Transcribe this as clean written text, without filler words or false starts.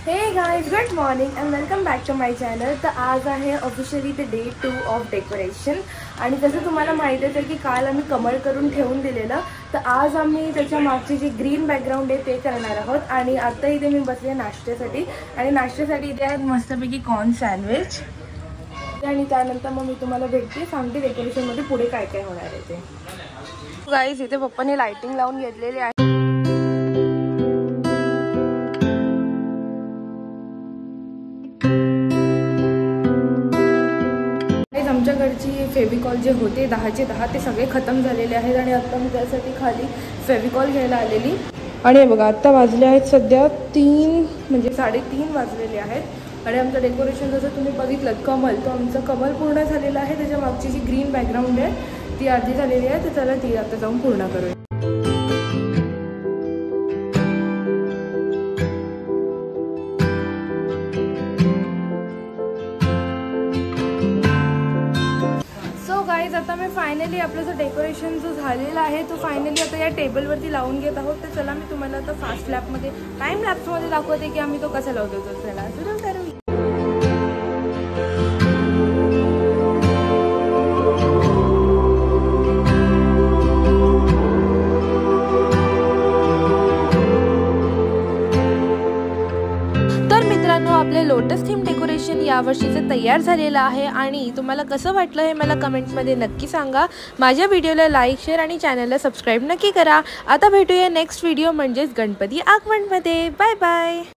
हे guys, good morning and welcome back to my channel. तर आज आहे officially the day 2 of decoration आणि जसं तुम्हाला माहितीच आहे की काल आम्ही कमळ करून ठेवून दिलेलं, तर आज आम्ही त्याच्या मागची जी ग्रीन बॅकग्राऊंड आहे ते करणार आहोत। आणि आता इथे मी बसले नाश्त्यासाठी आणि नाश्त्यासाठी इथे आहेत मस्तपैकी कॉर्न सँडविच आणि त्यानंतर मग मी तुम्हाला भेटते, सांगते डेकोरेशनमध्ये पुढे काय काय होणार आहे ते। गाइस, इथे पप्पाने लाइटिंग लावून घेतलेली आहे। आमच्याकडची फेविकॉल जे होते 10चे 10 ते सगळे खतम झालेले आहेत आणि आता मी त्यासाठी खाली फेविकॉल घ्यायला आलेली। आणि बघा आता वाजले आहेत सध्या 3 म्हणजे 3:30 वाजलेले आहेत। आणि आमचं डेकोरेशन जसं तुम्ही बघितलं कमल, तो आमचं कमल पूर्ण झालेला आहे। त्याच्या मागची जी ग्रीन बॅकग्राऊंड आहे ती अर्धी झालेली आहे, तर चला ती आता जाऊन पूर्ण करूया। गाइस, आता मी फायनली आपलं जो डेकोरेशन जो झालेला आहे तो फायनली आता या टेबलवरती लावून घेत आहोत। तर चला मी तुम्हाला आता फास्ट लॅपमध्ये टाइम लॅप्समध्ये दाखवते की आम्ही तो कसा लावतो। तो चला सुरू करू। आपले लोटस थीम डेकोरेशन यावर्षीचे तयार झालेलं आहे आणि तुम्हाला कसं वाटलं हे मला कमेंट्समध्ये नक्की सांगा। माझ्या व्हिडिओला लाईक, शेअर आणि चॅनलला सबस्क्राईब नक्की करा। आता भेटूया नेक्स्ट व्हिडिओ म्हणजेच गणपती आगमनमध्ये। Bye bye.